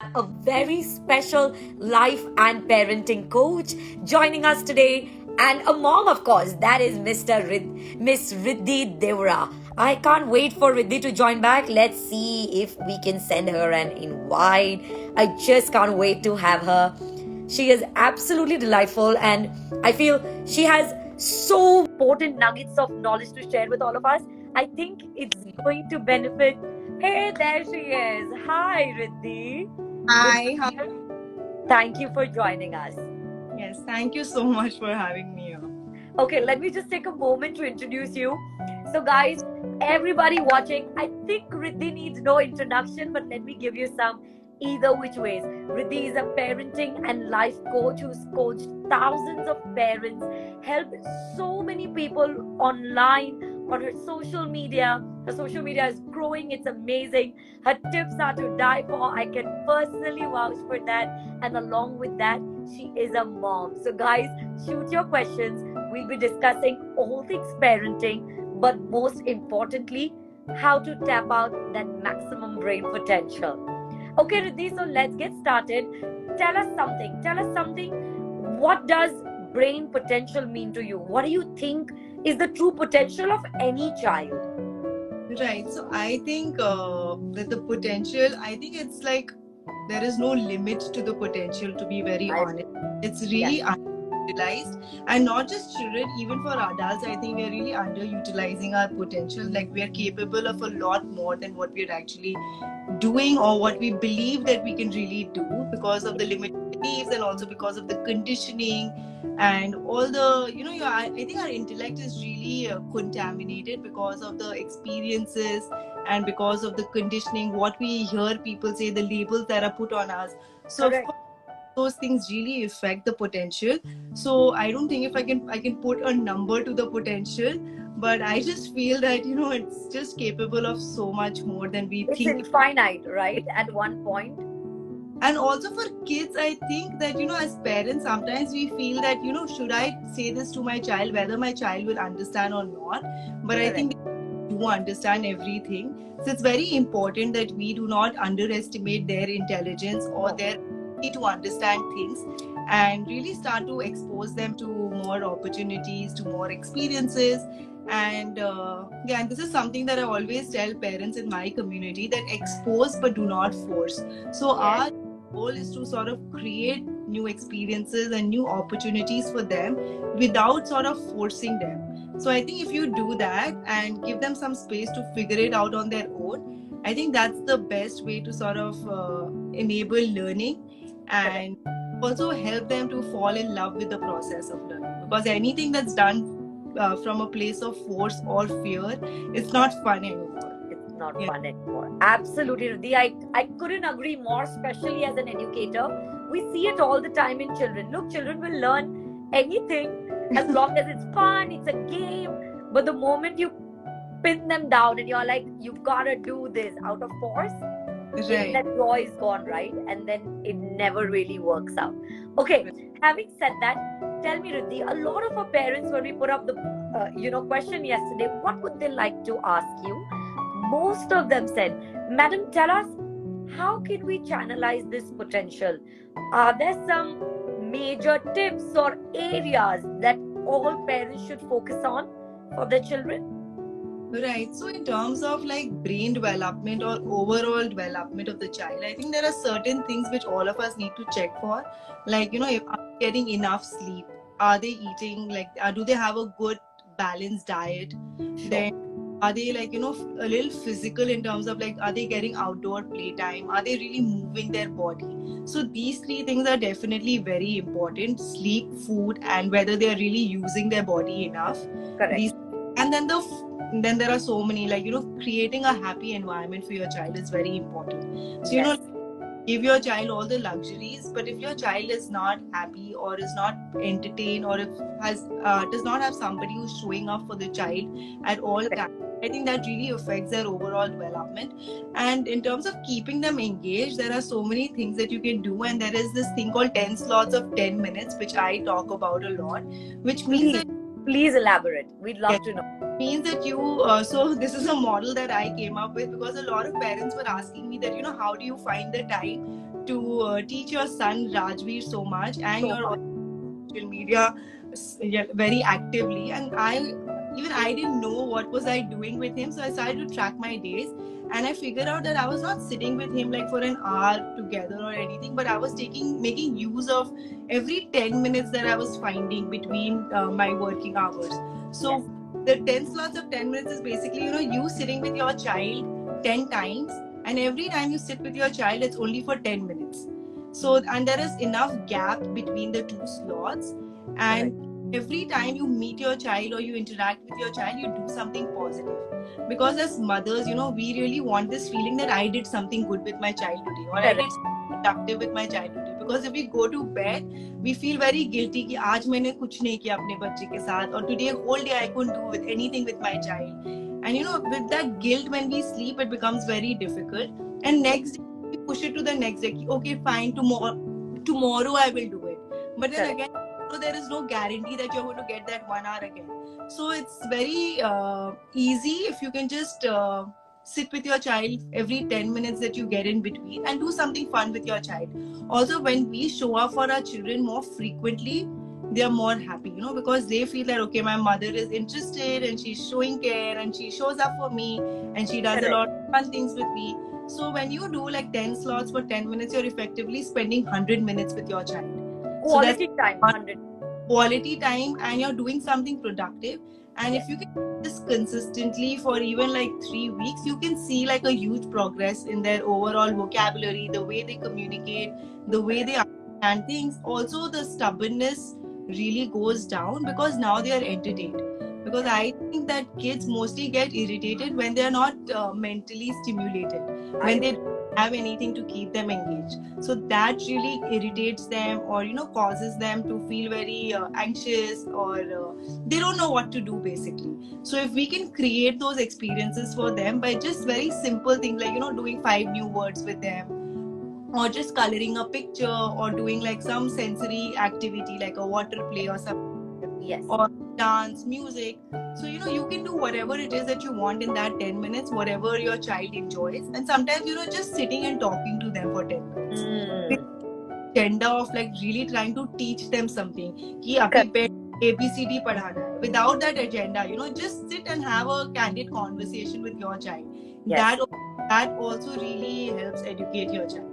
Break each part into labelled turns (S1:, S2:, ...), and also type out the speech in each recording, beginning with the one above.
S1: a very special life and parenting coach joining us today, and a mom, of course. That is Miss Riddhi Deorah. I can't wait for Riddhi to join back. Let's see if we can send her an invite. I just can't wait to have her. She is absolutely delightful, and I feel she has so important nuggets of knowledge to share with all of us. I think it's going to benefit. Hey, there she is. Hi, Riddhi. Good
S2: Hi,
S1: to hear. Thank you for joining us.
S2: yes, thank you so much for having me here.
S1: Okay, let me just take a moment to introduce you. So, guys, everybody watching, I think Riddhi needs no introduction, but let me give you some either which ways. Riddhi is a parenting and life coach who's coached thousands of parents, helped so many people online on her social media. Her social media is growing, it's amazing. Her tips are to die for. I can personally vouch for that. And along with that, she is a mom. So, guys, shoot your questions. We'll be discussing all things parenting, but most importantly, how to tap out that maximum brain potential. Okay, Riddhi, so let's get started. Tell us something. Tell us something. What does brain potential mean to you? What do you think is the true potential of any child?
S2: Right, so I think that the potential, I think it's like there is no limit to the potential, to be very
S1: I
S2: honest. It's
S1: Yes.
S2: really underutilized, and not just children, even for adults, I think we're really underutilizing our potential. Like, we are capable of a lot more than what we're actually doing or what we believe that we can really do because of the limited beliefs and also because of the conditioning and all the I think our intellect is really contaminated because of the experiences and because of the conditioning, what we hear people say, the labels that are put on us. So of
S1: Correct.
S2: course those things really affect the potential. So I don't think if I can put a number to the potential, but I just feel that it's just capable of so much more than we
S1: It's
S2: think.
S1: infinite, right? At one point.
S2: And also for kids, I think that as parents sometimes we feel that should I say this to my child, whether my child will understand or not. But I
S1: Correct.
S2: think they do understand everything, so it's very important that we do not underestimate their intelligence or
S1: No.
S2: their ability to understand things, and really start to expose them to more opportunities, to more experiences. And yeah, and this is something that I always tell parents in my community, that expose but do not force. So
S1: Yes.
S2: our goal is to sort of create new experiences and new opportunities for them without sort of forcing them. So I think if you do that and give them some space to figure it out on their own, I think that's the best way to sort of enable learning
S1: Correct.
S2: and also help them to fall in love with the process of learning. Because anything that's done from a place of force or fear, it's not fun anymore.
S1: It's not
S2: Yeah.
S1: fun anymore. Absolutely, Riddhi. I couldn't agree more, especially as an educator. We see it all the time in children. Look, children will learn anything as long as it's fun, it's a game. But the moment you pin them down and you're like, you've got to do this out of force,
S2: Right.
S1: that joy is gone, right? And then it never really works out. Okay, having said that, tell me, Riddhi, a lot of our parents, when we put up the question yesterday, what would they like to ask you? Most of them said, Madam, tell us, how can we channelize this potential? Are there some major tips or areas that all parents should focus on for their children?
S2: Right. So, in terms of like brain development or overall development of the child, I think there are certain things which all of us need to check for. Like, if are they getting enough sleep? Are they eating, like, do they have a good balanced diet?
S1: Sure.
S2: Then, are they like, a little physical in terms of like, are they getting outdoor playtime? Are they really moving their body? So, these three things are definitely very important: sleep, food, and whether they are really using their body enough.
S1: Correct.
S2: These, and then there are so many, like creating a happy environment for your child is very important. So
S1: Yes.
S2: give your child all the luxuries, but if your child is not happy or is not entertained, or if has does not have somebody who's showing up for the child at all
S1: Correct.
S2: times, I think that really affects their overall development. And in terms of keeping them engaged, there are so many things that you can do, and there is this thing called 10 slots of 10 minutes, which I talk about a lot, which means
S1: Please,
S2: that
S1: please elaborate. We'd love to know.
S2: means that you so this is a model that I came up with because a lot of parents were asking me that how do you find the time to teach your son Rajveer so much, and
S1: So
S2: you're
S1: much.
S2: on social media very actively. And I didn't know what was I doing with him, so I started to track my days, and I figured out that I was not sitting with him like for an hour together or anything, but I was making use of every 10 minutes that I was finding between my working hours. So
S1: Yes.
S2: the 10 slots of 10 minutes is basically, you sitting with your child 10 times, and every time you sit with your child, it's only for 10 minutes. So, and there is enough gap between the two slots,
S1: Correct.
S2: and every time you meet your child or you interact with your child, you do something positive. Because as mothers, we really want this feeling that I did something good with my child today, or I
S1: Correct.
S2: did something productive with my child today. Because if we go to bed, we feel very guilty कि आज मैंने कुछ नहीं किया अपने बच्चे के साथ, or today whole day I couldn't do with anything with my child. And with that guilt, when we sleep, it becomes very difficult. And next day we push it to the next day. Okay, fine, tomorrow I will do it. But then
S1: Correct.
S2: again, there is no guarantee that you're going to get that 1 hour again. So it's very easy if you can just sit with your child every 10 minutes that you get in between and do something fun with your child. Also, when we show up for our children more frequently, they are more happy, because they feel that, okay, my mother is interested and she's showing care and she shows up for me and she does a
S1: Correct.
S2: lot of fun things with me. So when you do like 10 slots for 10 minutes, you're effectively spending 100 minutes with your child. So that's
S1: Quality time, 100.
S2: quality time, and you're doing something productive. And
S1: Yes.
S2: if you can do this consistently for even like 3 weeks, you can see like a huge progress in their overall vocabulary, the way they communicate, the way they understand things. Also, the stubbornness really goes down because now they are entertained. Because I think that kids mostly get irritated when they are not mentally stimulated,
S1: I
S2: when they
S1: agree.
S2: don't have anything to keep them engaged. So that really irritates them, or causes them to feel very anxious, or they don't know what to do basically. So if we can create those experiences for them by just very simple things like doing 5 new words with them, or just coloring a picture, or doing like some sensory activity like a water play or something,
S1: Yes.
S2: or dance, music. So you can do whatever it is that you want in that 10 minutes, whatever your child enjoys. And sometimes just sitting and talking to them for 10 minutes with
S1: Mm.
S2: agenda of like really trying to teach them something कि अभी
S1: Correct.
S2: पे ABCD पढ़ाना है. Without that agenda, just sit and have a candid conversation with your child.
S1: Yes.
S2: That also really helps educate your child.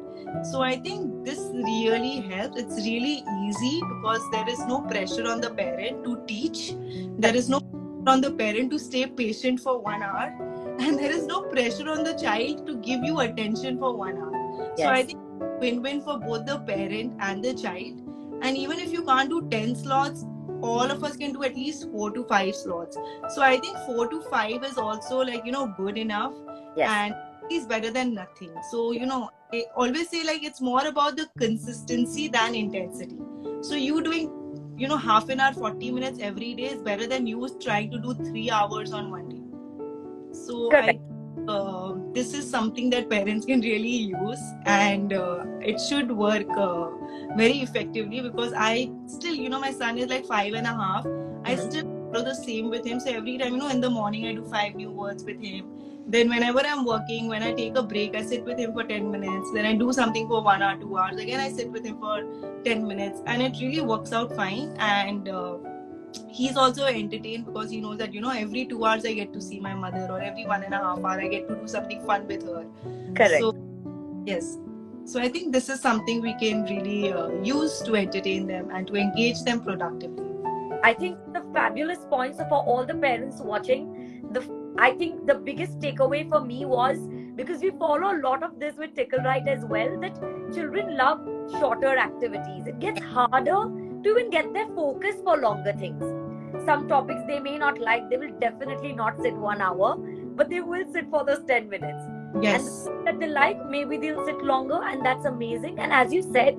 S2: So I think this really helps. It's really easy because there is no pressure on the parent to teach. There is no pressure on the parent to stay patient for 1 hour, and there is no pressure on the child to give you attention for 1 hour. So I
S1: Yes.
S2: think win-win for both the parent and the child. And even if you can't do 10 slots, all of us can do at least 4 to 5 slots. So I think 4 to 5 is also like good enough,
S1: Yes.
S2: and is better than nothing. So I always say like it's more about the consistency than intensity. So you doing half an hour, 40 minutes every day is better than you trying to do 3 hours on one day. So
S1: Correct.
S2: this is something that parents can really use, and it should work very effectively, because I still, my son is like 5.5. I
S1: Mhm.
S2: still follow the same with him. So every time, in the morning I do 5 new words with him. Then whenever I'm working, when I take a break, I sit with him for 10 minutes. Then I do something for 1 hour, 2 hours. Again, I sit with him for 10 minutes, and it really works out fine. And he's also entertained because he knows that every 2 hours I get to see my mother, or every 1.5 hour I get to do something fun with her.
S1: Correct.
S2: So yes, so I think this is something we can really use to entertain them and to engage them productively.
S1: I think the fabulous points for all the parents watching. I think the biggest takeaway for me was, because we follow a lot of this with Tickle Right as well, that children love shorter activities. It gets harder to even get their focus for longer things. Some topics they may not like, they will definitely not sit 1 hour, but they will sit for those 10 minutes.
S2: Yes.
S1: And that they like, maybe they'll sit longer, and that's amazing. And as you said,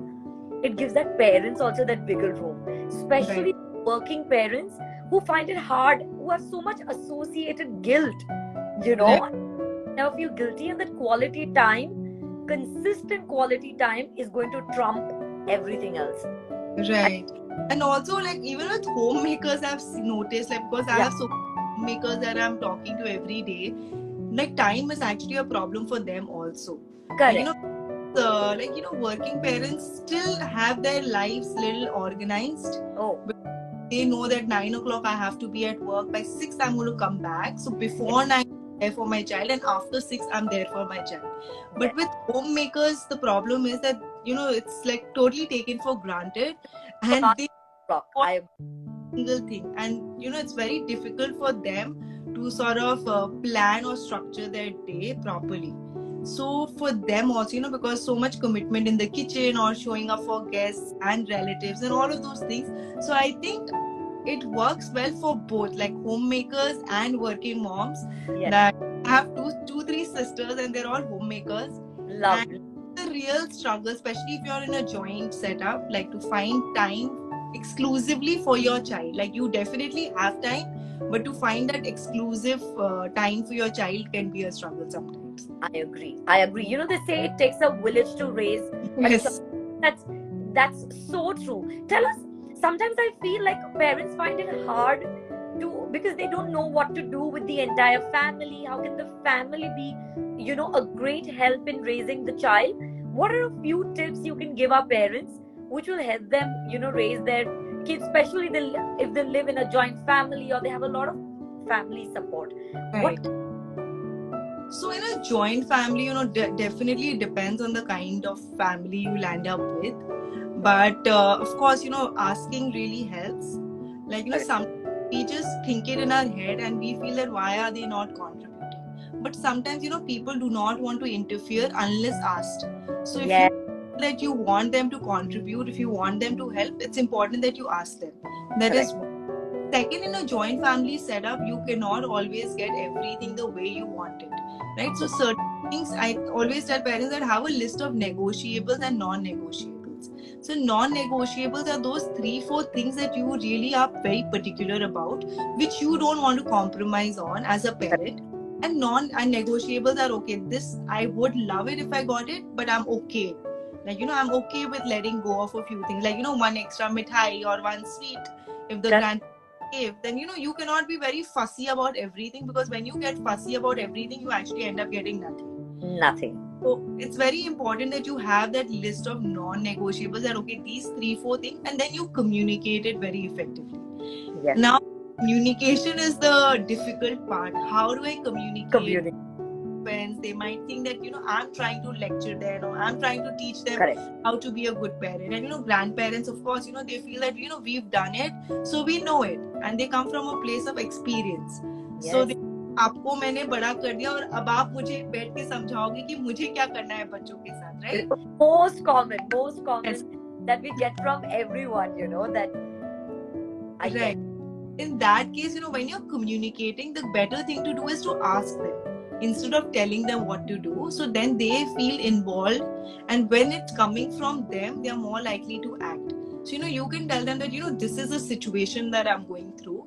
S1: it gives that parents also that bigger room, especially working parents who find it hard, who have so much associated guilt, never feel guilty. And that quality time, consistent quality time, is going to trump everything else.
S2: Right. And also, like, even with homemakers, I've noticed, like, because I have so many homemakers that I'm talking to every day, like, time is actually a problem for them also.
S1: Correct.
S2: Like, like, working parents still have their lives little organized.
S1: Oh,
S2: They know that 9 o'clock I have to be at work. By 6, I'm going to come back. So before 9, I'm there for my child, and after 6, I'm there for my child. But
S1: yes.
S2: with homemakers, the problem is that it's like totally taken for granted, and they
S1: Clock.
S2: want a single thing, and it's very difficult for them to sort of plan or structure their day properly. So for them also, because so much commitment in the kitchen or showing up for guests and relatives and all of those things. So I think it works well for both, like homemakers and working moms.
S1: Yes.
S2: That I have three sisters, and they're all homemakers. And
S1: Lovely.
S2: the real struggle, especially if you're in a joint setup, like to find time exclusively for your child. Like you definitely have time, but to find that exclusive time for your child can be a struggle sometimes.
S1: I agree. I agree. You know, they say it takes a village to raise a child.
S2: Yes.
S1: That's so true. Tell us. Sometimes I feel like parents find it hard to, because they don't know what to do with the entire family. How can the family be, a great help in raising the child? What are a few tips you can give our parents which will help them, raise their kids, especially if they live in a joint family or they have a lot of family support?
S2: Right.
S1: What?
S2: So in a joint family, definitely it depends on the kind of family you land up with. But of course, asking really helps. Like, some we just think it in our head and we feel that why are they not contributing? But sometimes, people do not want to interfere unless asked. So if you
S1: Yeah.
S2: that you want them to contribute, if you want them to help, it's important that you ask them. That
S1: Correct.
S2: is one. Second, in a joint family setup, you cannot always get everything the way you want it, right? So certain things, I always tell parents that have a list of negotiables and non-negotiables. So non-negotiables are those 3-4 things that you really are very particular about, which you don't want to compromise on as a parent. And non-negotiables are, okay, this I would love it if I got it, but I'm okay. Like, I'm okay with letting go of a few things, like, one extra mithai or one sweet if the
S1: Correct.
S2: then you cannot be very fussy about everything, because when you get fussy about everything, you actually end up getting nothing.
S1: Nothing.
S2: So it's very important that you have that list of non-negotiables, that okay, these 3-4 things, and then you communicate it very effectively.
S1: Yes.
S2: Now, communication is the difficult part. How do I communicate? Friends, they might think that I'm trying to lecture them, or I'm trying to teach them
S1: Correct.
S2: how to be a good parent. And grandparents, of course, they feel that we've done it, so we know it, and they come from a place of experience.
S1: Yes.
S2: So आपको मैंने बड़ा कर दिया और अब आप मुझे बैठ के समझाओगे कि मुझे क्या करना है बच्चों के साथ, right?
S1: Most common
S2: Yes.
S1: that we get from everyone, that I
S2: Right.
S1: get.
S2: In that case, when you're communicating, the better thing to do is to ask them instead of telling them what to do. So then they feel involved, and when it's coming from them, they are more likely to act. So you can tell them that this is a situation that I'm going through.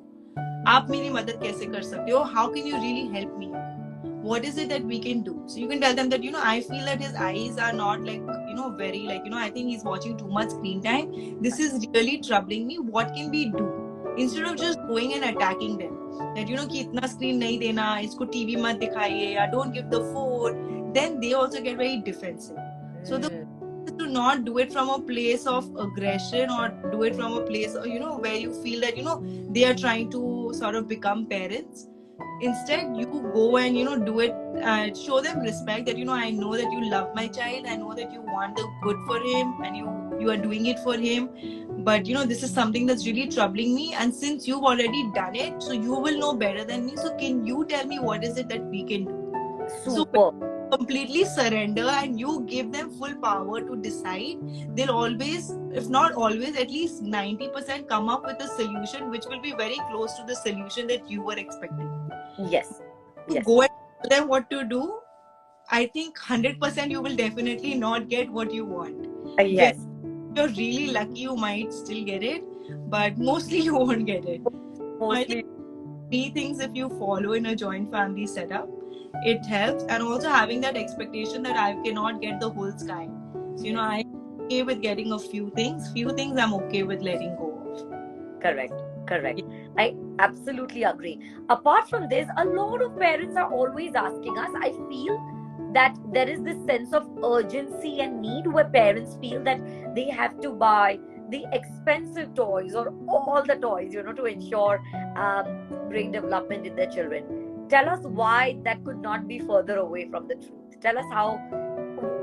S2: आप मेरी मदद कैसे कर सकते हो? How can you really help me? What is it that we can do? So you can tell them that I feel that his eyes are not like very like I think he's watching too much screen time. This is really troubling me. What can we do? Instead of just going and attacking them, that कि इतना screen नहीं देना, इसको TV मत दिखाइए, या don't give the phone, then they also get very defensive. So the is to not do it from a place of aggression, or do it from a place where you feel that they are trying to sort of become parents. Instead, you go and do it, show them respect, that I know that you love my child, I know that you want the good for him, and you are doing it for him, but this is something that's really troubling me, and since you've already done it, so you will know better than me, so can you tell me what is it that we can do?
S1: Super.
S2: So completely surrender and you give them full power to decide, they'll always, if not always, at least 90% come up with a solution which will be very close to the solution that you were expecting.
S1: Yes.
S2: To
S1: Yes.
S2: go and tell them what to do, I think 100% you will definitely not get what you want.
S1: Yes.
S2: If you're really lucky, you might still get it, but mostly you won't get it. I think 3 things if you follow in a joint family setup, it helps. And also having that expectation that I cannot get the whole sky. So I'm okay with getting a few things I'm okay with letting go of.
S1: Correct. I absolutely agree. Apart from this, a lot of parents are always asking us, I feel that there is this sense of urgency and need where parents feel that they have to buy the expensive toys or all the toys, to ensure brain development in their children. Tell us why that could not be further away from the truth. Tell us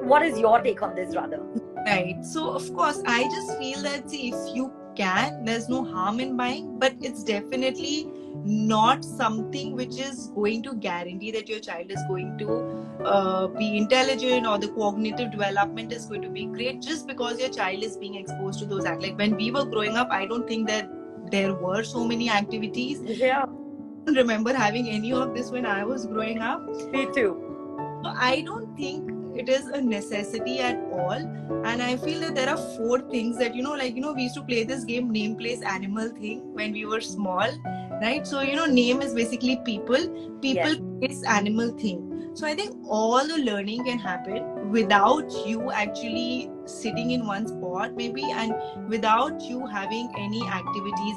S1: what is your take on this, rather?
S2: Right. So, of course, I just feel that, see, if you can, there's no harm in buying, but it's definitely not something which is going to guarantee that your child is going to be intelligent or the cognitive development is going to be great just because your child is being exposed to those activities. Like when we were growing up, I don't think that there were so many activities.
S1: Yeah.
S2: I don't remember having any of this when I was growing up.
S1: Me too.
S2: So I don't think it is a necessity at all, and I feel that there are 4 things that we used to play this game name place animal thing when we were small, right? So name is basically people
S1: Yes.
S2: place animal thing. So I think all the learning can happen without you actually sitting in one spot maybe, and without you having any activities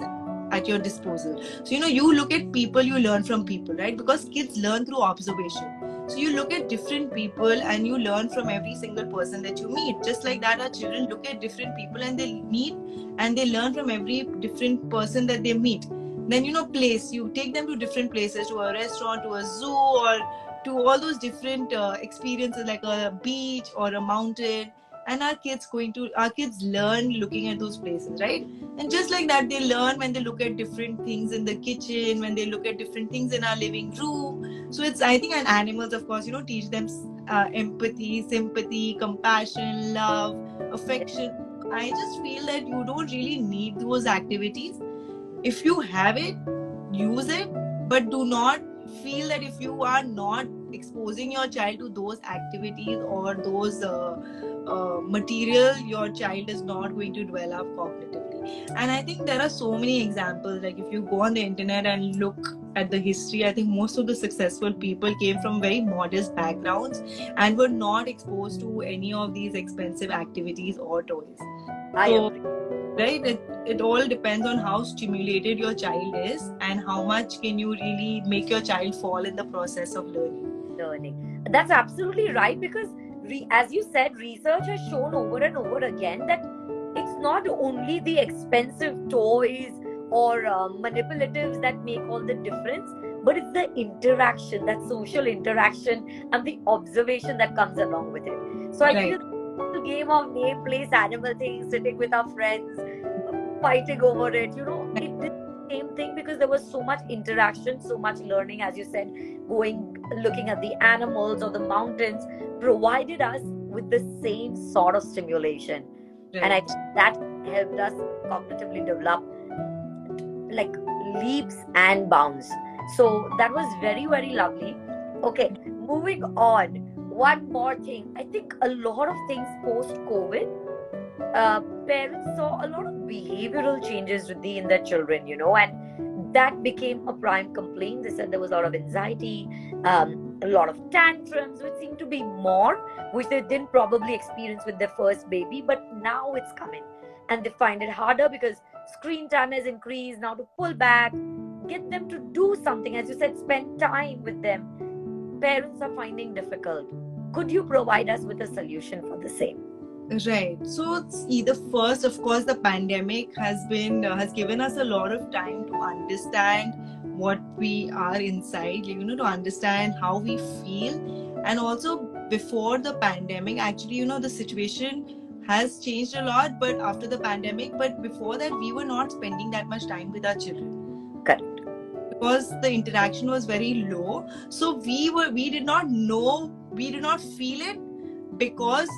S2: at your disposal. So you look at people, you learn from people, right? Because kids learn through observation. So you look at different people and you learn from every single person that you meet. Just like that, our children look at different people and they meet and they learn from every different person that they meet. Then place, you take them to different places, to a restaurant, to a zoo, or to all those different experiences like a beach or a mountain. And our kids learn looking at those places, right? And just like that, they learn when they look at different things in the kitchen, when they look at different things in our living room. So it's, I think, and animals, of course, teach them empathy, sympathy, compassion, love, affection. I just feel that you don't really need those activities. If you have it, use it, but do not feel that if you are not exposing your child to those activities or those material, your child is not going to develop cognitively. And I think there are so many examples. Like if you go on the internet and look at the history, I think most of the successful people came from very modest backgrounds and were not exposed to any of these expensive activities or toys.
S1: I agree.
S2: Right, it all depends on how stimulated your child is and how much can you really make your child fall in the process of learning.
S1: That's absolutely right, because as you said, research has shown over and over again that it's not only the expensive toys or manipulatives that make all the difference, but it's the interaction, that social interaction and the observation that comes along with it. So I feel the game of name, place, animal things, sitting with our friends, fighting over it, it did the same thing, because there was so much interaction, so much learning, as you said, looking at the animals or the mountains provided us with the same sort of stimulation. And I think that helped us cognitively develop like leaps and bounds. So that was very, very lovely. Okay, moving on. One more thing. I think a lot of things post-COVID, parents saw a lot of behavioral changes in their children, and that became a prime complaint. They said there was a lot of anxiety, a lot of tantrums, which seemed to be more, which they didn't probably experience with their first baby, but now it's coming. And they find it harder because screen time has increased. Now to pull back, get them to do something, as you said, spend time with them, parents are finding difficult. Could you provide us with a solution for the same?
S2: Right. So it's either first, of course, the pandemic has given us a lot of time to understand what we are inside, to understand how we feel. And also before the pandemic, actually, the situation has changed a lot, but after the pandemic, but before that, we were not spending that much time with our children.
S1: Correct.
S2: Because the interaction was very low. So we did not feel it because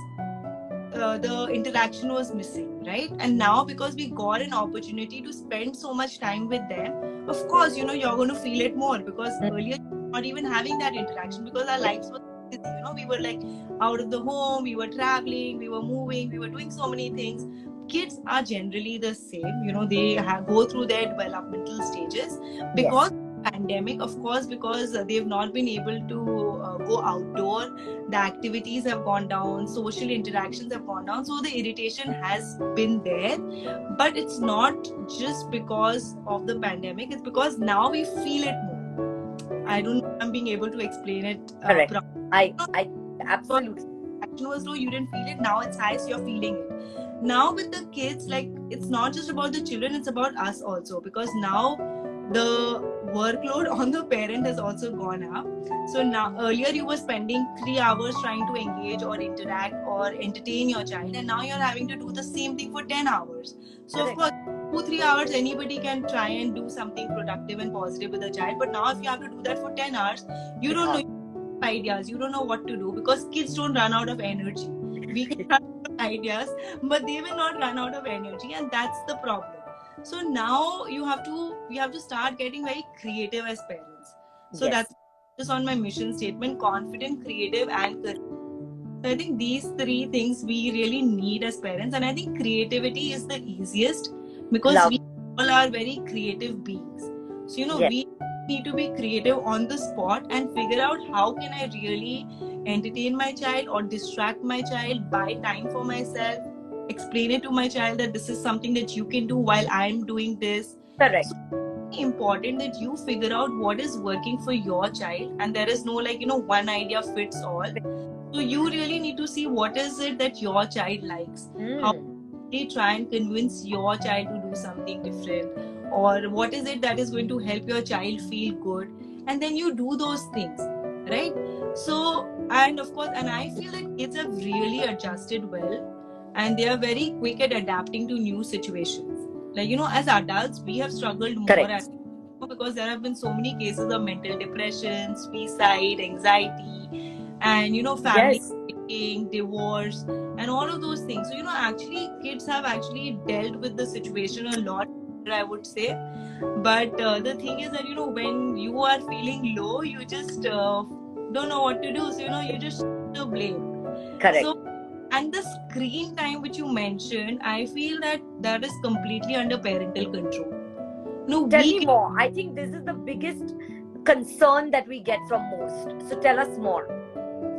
S2: the interaction was missing, right? And now because we got an opportunity to spend so much time with them, of course, you're going to feel it more, because earlier we were not even having that interaction because our lives were busy. We were like out of the home, we were traveling, we were moving, we were doing so many things. Kids are generally the same, they go through their developmental stages. Because pandemic, of course, because they've not been able to go outdoor, the activities have gone down, social interactions have gone down, so the irritation has been there. But it's not just because of the pandemic, it's because now we feel it more. I don't know if I'm being able to explain it.
S1: Correct. I Absolutely.
S2: Action was low, you didn't feel it. Now it's high, so you're feeling it. Now with the kids, like, it's not just about the children, it's about us also, because now the workload on the parent has also gone up. So now, earlier you were spending 3 hours trying to engage or interact or entertain your child, and now you're having to do the same thing for 10 hours. So of
S1: Correct.
S2: course, 2-3 hours anybody can try and do something productive and positive with a child, but now if you have to do that for 10 hours, you
S1: It's
S2: don't know
S1: hard.
S2: ideas, you don't know what to do, because kids don't run out of energy. We can run out of ideas, but they will not run out of energy, and that's the problem. So now you have to start getting very creative as parents. So
S1: Yes.
S2: that's just on my mission statement: confident, creative, and courageous. So I think these three things we really need as parents, and I think creativity is the easiest, because
S1: Love.
S2: we all are very creative beings. So
S1: Yes.
S2: we need to be creative on the spot and figure out how can I really entertain my child or distract my child, buy time for myself, explain it to my child that this is something that you can do while I'm doing this.
S1: Correct.
S2: So it's important that you figure out what is working for your child, and there is no, like, one idea fits all. So you really need to see what is it that your child likes. How they try and convince your child to do something different, or what is it that is going to help your child feel good, and then you do those things, right? So, and of course, and I feel that kids have really adjusted well, and they are very quick at adapting to new situations. Like, as adults we have struggled more
S1: Correct.
S2: because there have been so many cases of mental depression, suicide, anxiety, and family
S1: Yes.
S2: breaking, divorce, and all of those things. So actually kids have actually dealt with the situation a lot, I would say. But the thing is that when you are feeling low, you just don't know what to do. So you just shift the blame.
S1: Correct.
S2: So, and the screen time which you mentioned, I feel that that is completely under parental control. No,
S1: Tell
S2: we
S1: me more. I think this is the biggest concern that we get from most. So tell us more.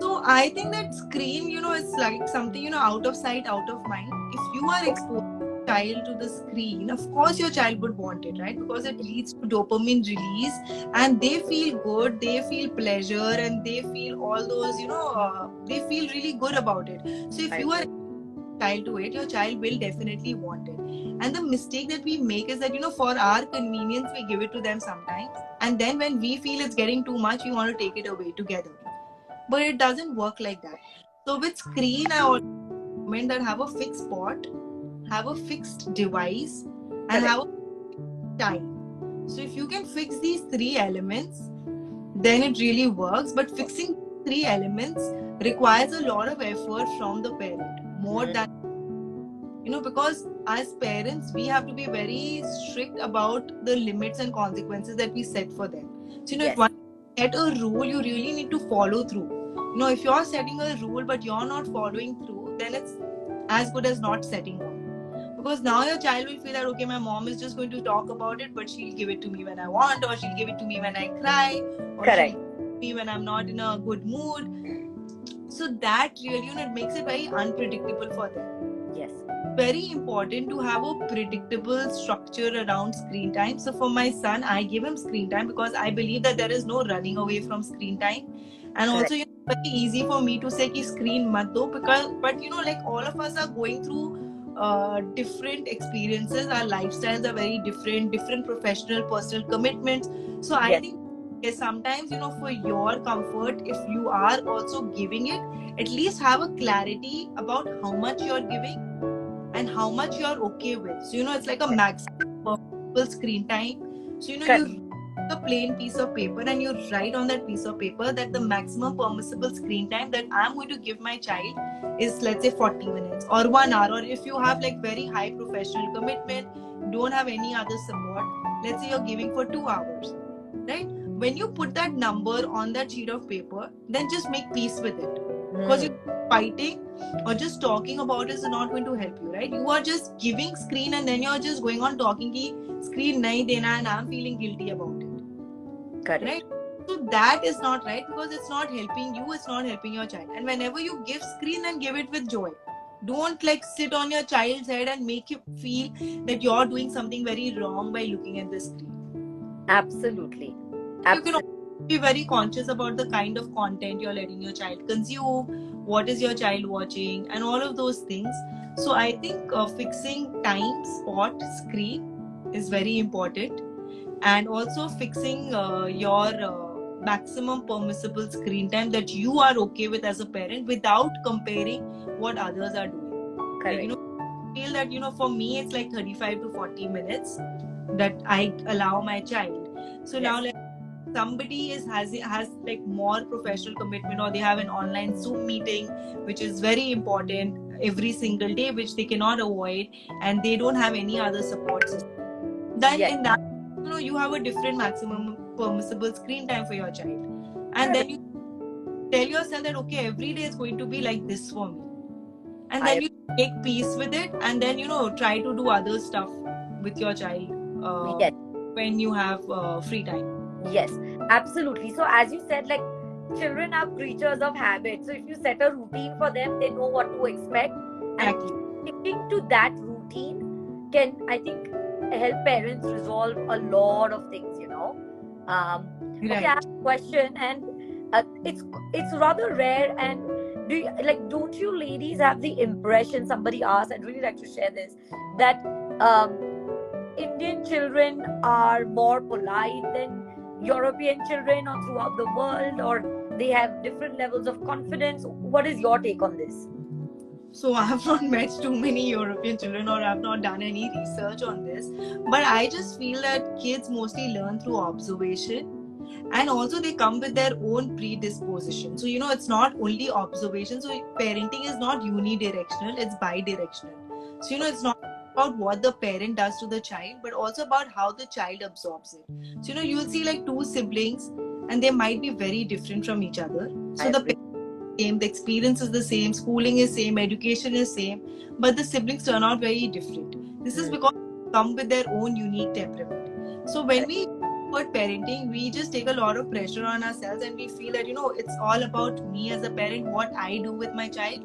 S2: So I think that screen, is like something, out of sight, out of mind. If you are
S1: Okay.
S2: exposing your child to the screen, of course your child would want it, right? Because it leads to dopamine release, and they feel good, they feel pleasure, and they feel all those, they feel really good about it. So if
S1: I
S2: you are
S1: agree.
S2: child to it, your child will definitely want it. And the mistake that we make is that, for our convenience, we give it to them sometimes. And then when we feel it's getting too much, we want to take it away together. But it doesn't work like that. So with screen, I always recommend that have a fixed spot, have a fixed device, and
S1: Correct.
S2: have a time. So if you can fix these three elements, then it really works. But fixing three elements requires a lot of effort from the parent, more than because as parents we have to be very strict about the limits and consequences that we set for them. So if
S1: Yes.
S2: one set a rule, you really need to follow through. If you're setting a rule but you're not following through, then it's as good as not setting one, because now your child will feel that, okay, my mom is just going to talk about it, but she'll give it to me when I want, or she'll give it to me when I cry, or she'll
S1: Correct.
S2: give it to me when I'm not in a good mood. So that really, it makes it very unpredictable for them.
S1: Yes.
S2: Very important to have a predictable structure around screen time. So for my son, I give him screen time because I believe that there is no running away from screen time. And
S1: Correct.
S2: also, it's very easy for me to say ki screen mat do, because, but like all of us are going through different experiences. Our lifestyles are very different, different professional, personal commitments. So I
S1: Yes.
S2: think sometimes, for your comfort, if you are also giving it, at least have a clarity about how much you're giving and how much you're okay with. So it's like a maximum permissible screen time. So you
S1: Correct.
S2: write a plain piece of paper and you write on that piece of paper that the maximum permissible screen time that I'm going to give my child is, let's say, 40 minutes or 1 hour. Or if you have like very high professional commitment, don't have any other support, let's say you're giving for 2 hours, right? When you put that number on that sheet of paper, then just make peace with it, because you're fighting or just talking about it is not going to help you, right? You are just giving screen and then you're just going on talking ki screen nahi dena and I'm feeling guilty about it,
S1: Correct.
S2: right? So that is not right, because it's not helping you, it's not helping your child. And whenever you give screen, then give it with joy. Don't like sit on your child's head and make him feel that you're doing something very wrong by looking at the screen.
S1: Absolutely.
S2: You can
S1: Absolutely.
S2: Be very conscious about the kind of content you're letting your child consume, what is your child watching, and all of those things. So I think fixing time, spot, screen is very important, and also fixing your maximum permissible screen time that you are okay with as a parent without comparing what others are doing. Like,
S1: Correct.
S2: feel that, for me, it's like 35 to 40 minutes that I allow my child. So now,
S1: Yes.
S2: like, somebody has like more professional commitment, or they have an online Zoom meeting which is very important every single day, which they cannot avoid, and they don't have any other support system, then
S1: Yes.
S2: in that, you have a different maximum permissible screen time for your child, and
S1: Correct.
S2: then you tell yourself that okay, every day is going to be like this for me, and
S1: I
S2: then you make peace with it, and then try to do other stuff with your child
S1: Yes.
S2: when you have free time.
S1: Yes, absolutely. So, as you said, like children are creatures of habit. So, if you set a routine for them, they know what to expect, and
S2: Exactly.
S1: sticking to that routine can, I think, help parents resolve a lot of things. Okay, I have
S2: Right.
S1: a question, and it's rather rare. And don't you ladies have the impression? Somebody asked. I'd really like to share this that um Indian children are more polite than European children or throughout the world, or they have different levels of confidence. What is your take on this?
S2: So I have not met too many European children, or I've not done any research on this. But I just feel that kids mostly learn through observation, and also they come with their own predisposition. So it's not only observation. So parenting is not unidirectional, it's bidirectional. So it's not about what the parent does to the child, but also about how the child absorbs it. So you'll see like two siblings, and they might be very different from each other.
S1: I
S2: So the
S1: agree.
S2: same, the experience is the same, schooling is same, education is same, but the siblings turn out very different. This is
S1: Hmm.
S2: because they come with their own unique temperament. So when we about parenting, we just take a lot of pressure on ourselves, and we feel that it's all about me as a parent, what I do with my child.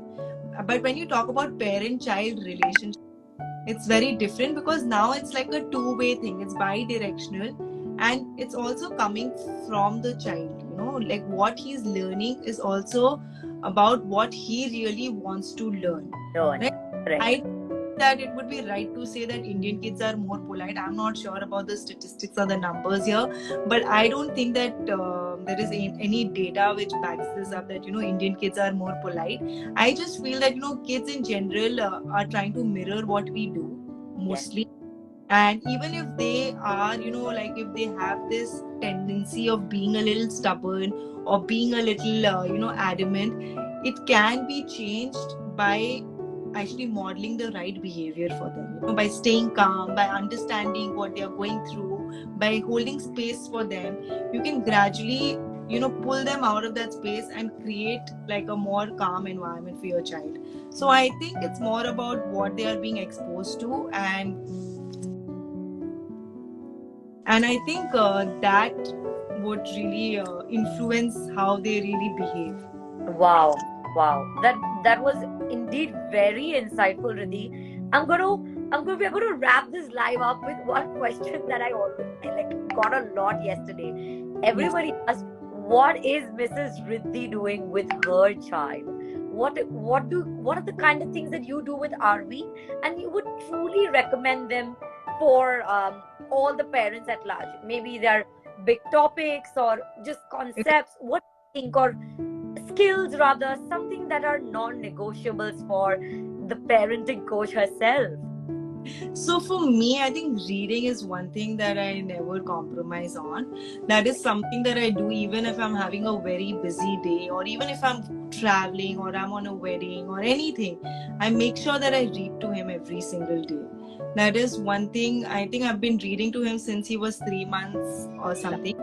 S2: But when you talk about parent-child relationship, it's very different, because now it's like a two-way thing. It's bi-directional, and it's also coming from the child. Like what he's learning is also about what he really wants to learn.
S1: Learn.
S2: Right?
S1: Correct.
S2: I that it would be right to say that Indian kids are more polite. I'm not sure about the statistics or the numbers here, but I don't think that there is any data which backs this up that Indian kids are more polite. I just feel that kids in general are trying to mirror what we do
S1: Yes.
S2: mostly, and even if they are like if they have this tendency of being a little stubborn or being a little adamant, it can be changed by actually modeling the right behavior for them, by staying calm, by understanding what they are going through, by holding space for them. You can gradually pull them out of that space and create like a more calm environment for your child. So I think it's more about what they are being exposed to, and I think that would really influence how they really behave.
S1: Wow. Wow. That was indeed very insightful, Riddhi. We are gonna wrap this live up with one question that I like got a lot yesterday.
S2: Yes.
S1: Everybody asked, what is Mrs. Riddhi doing with her child? What are the kind of things that you do with RV, and you would truly recommend them for all the parents at large? Maybe they're big topics or just concepts. What do you think, or skills rather, something that are non-negotiables for the parenting coach herself?
S2: So for me, I think reading is one thing that I never compromise on. That is something that I do even if I'm having a very busy day, or even if I'm traveling, or I'm on a wedding or anything. I make sure that I read to him every single day. That is one thing. I think I've been reading to him since he was 3 months or something,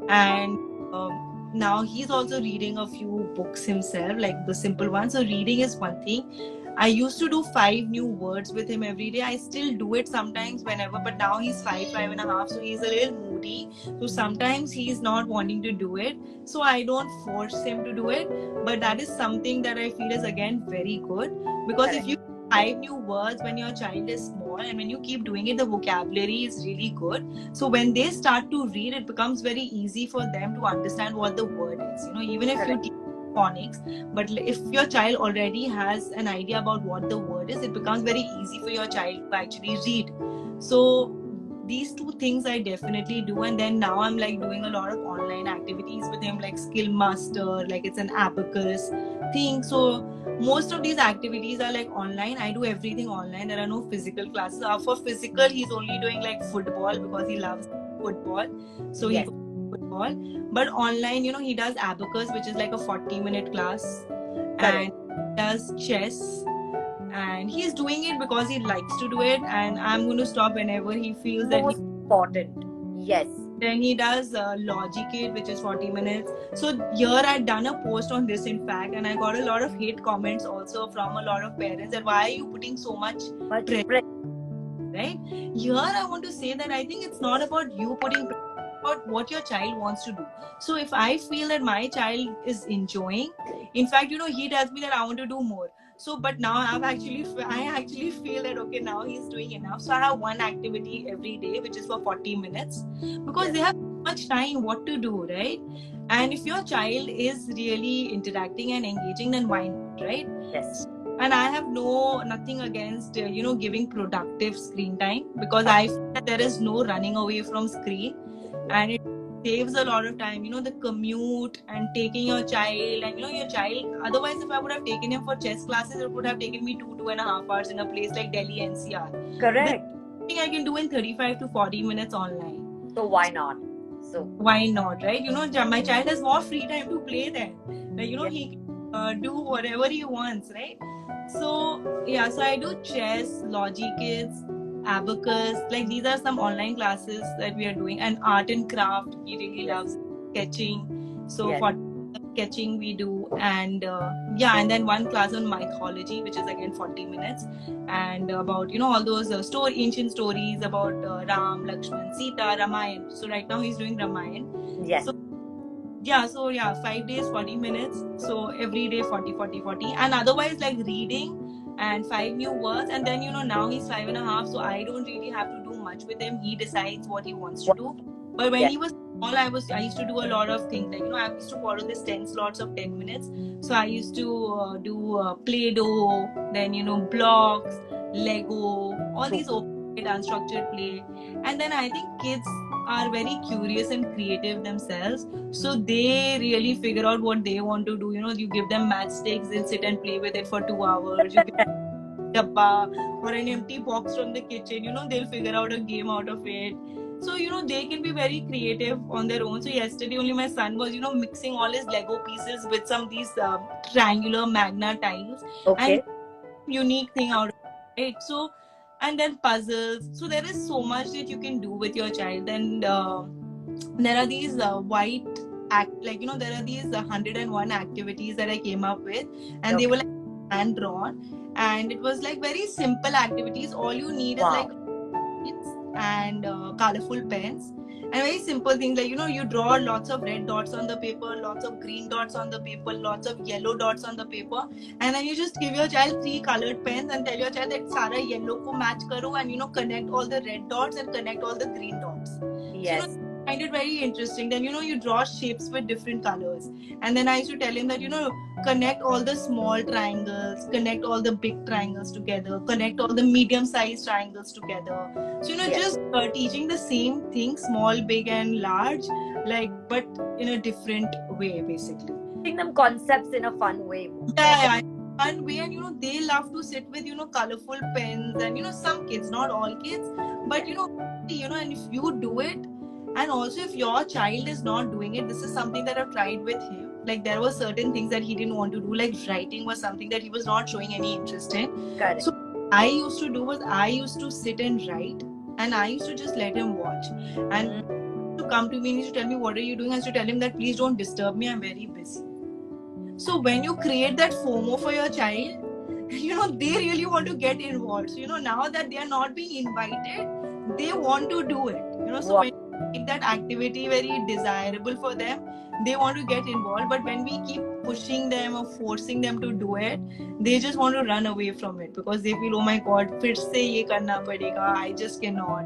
S2: and now he's also reading a few books himself, like the simple ones. So reading is one thing. I used to do 5 new words with him every day. I still do it sometimes whenever, but now he's 5 and a half, so he's a little moody. So sometimes he's not wanting to do it. So I don't force him to do it. But that is something that I feel is again very good, because if
S1: Correct.
S2: you 5 new words when your child is small, and when you keep doing it, the vocabulary is really good. So when they start to read, it becomes very easy for them to understand what the word is. Even if you
S1: Correct.
S2: teach phonics, but if your child already has an idea about what the word is, it becomes very easy for your child to actually read. So these two things I definitely do. And then now I'm like doing a lot of online activities with him, like Skill Master, like it's an abacus thing. So most of these activities are like online. I do everything online. There are no physical classes. For physical, he's only doing like football because he loves football. So he
S1: Yes.
S2: goes to football. But online, he does abacus, which is like a 40-minute class,
S1: Correct.
S2: and does chess. And he's doing it because he likes to do it. And I'm going to stop whenever he feels that he.
S1: Most important. Yes.
S2: Then he does Logic It, which is 40 minutes. So here I'd done a post on this, in fact, and I got a lot of hate comments also from a lot of parents that why are you putting so much
S1: Much
S2: pressure,
S1: pressure.
S2: right? Here I want to say that I think it's not about you putting pressure, about what your child wants to do. So if I feel that my child is enjoying, in fact, he tells me that I want to do more. So but now I actually feel that okay, now he's doing enough. So I have one activity every day which is for 40 minutes, because
S1: Yes.
S2: they have so much time what to do, right? And if your child is really interacting and engaging, then why not, right?
S1: Yes.
S2: And I have nothing against giving productive screen time, because I feel that there is no running away from screen, and it saves a lot of time, the commute and taking your child. And your child, otherwise if I would have taken him for chess classes, it would have taken me 2.5 hours in a place like Delhi NCR. This
S1: Correct.
S2: thing I can do in 35 to 40 minutes online.
S1: So why not? So
S2: Why not, right? My child has more free time to play there. Like,
S1: yes.
S2: he can do whatever he wants, right? So yeah, so I do chess, Logic Kids, abacus. Like these are some online classes that we are doing, and art and craft. He really
S1: Yes.
S2: loves sketching. So
S1: Yes.
S2: for sketching we do, and and then one class on mythology, which is again 40 minutes, and about all those ancient stories about Ram, Lakshman, Sita, Ramayana. So right now he's doing Ramayana.
S1: Yes.
S2: So 5 days 40 minutes, so every day 40 40 40, and otherwise like reading and 5 new words. And then now he's 5.5, so I don't really have to do much with him. He decides what he wants to do. But when
S1: Yes.
S2: he was small, I used to do a lot of things, like I used to follow this 10 slots of 10 minutes. So I used to do Play-Doh, then blocks, Lego, all these open unstructured play. And then I think kids are very curious and creative themselves, so they really figure out what they want to do. You give them matchsticks, they'll sit and play with it for 2 hours. You give them a dabba or an empty box from the kitchen, they'll figure out a game out of it. So they can be very creative on their own. So yesterday only my son was mixing all his Lego pieces with some these triangular magna tiles,
S1: Okay.
S2: and unique thing out of it, right? So, and then puzzles. So there is so much that you can do with your child. And there are these there are these 101 activities that I came up with, and they were like hand drawn, and it was like very simple activities. All you need is like and colorful pens, and very simple things, like you draw lots of red dots on the paper, lots of green dots on the paper, lots of yellow dots on the paper, and then you just give your child 3 colored pens and tell your child that Sara yellow ko match karo, and connect all the red dots and connect all the green dots.
S1: Yes.
S2: So I find it very interesting. Then you draw shapes with different colors, and then I used to tell him that connect all the small triangles, connect all the big triangles together, connect all the medium sized triangles together. So
S1: Yes.
S2: just teaching the same thing, small, big, and large, like, but in a different way, basically.
S1: Teaching them concepts in a fun way.
S2: Yeah, fun way. And they love to sit with colorful pens, and some kids, not all kids, but and if you do it, and also if your child is not doing it, this is something that I've tried with him. Like there were certain things that he didn't want to do, like writing was something that he was not showing any interest in.
S1: Correct.
S2: So I used to do was I used to sit and write, and I used to just let him watch. And to come to me and he used to tell me, what are you doing? I used to tell him that please don't disturb me, I'm very busy. So when you create that FOMO for your child, they really want to get involved. So now that they are not being invited, they want to do it. So when make that activity very desirable for them, they want to get involved. But when we keep pushing them or forcing them to do it, they just want to run away from it because they feel, oh my god, fir se ye karna padega, I just cannot.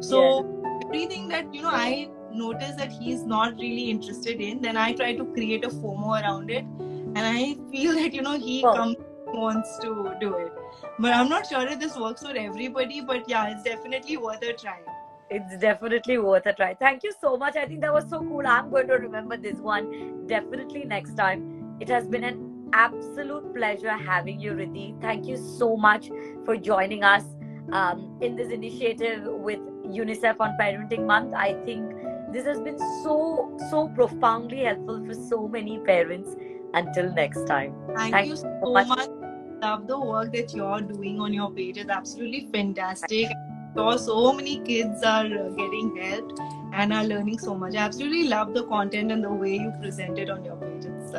S2: So everything that I notice that he's not really interested in, then I try to create a FOMO around it, and I feel that he comes wants to do it. But I'm not sure if this works for everybody, but yeah, it's definitely worth a try.
S1: It's definitely worth a try. Thank you so much. I think that was so cool. I'm going to remember this one definitely next time. It has been an absolute pleasure having you, Riddhi. Thank you so much for joining us in this initiative with UNICEF on Parenting Month. I think this has been so profoundly helpful for so many parents. Until next time.
S2: Thank you so much. Love the work that you're doing on your page. It's absolutely fantastic. So many kids are getting helped and are learning so much. I absolutely love the content and the way you present it on your page. It's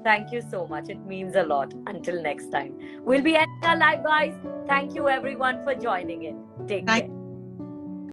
S1: Thank you so much. It means a lot. Until next time. We'll be ending our live, guys. Thank you everyone for joining in. Take care.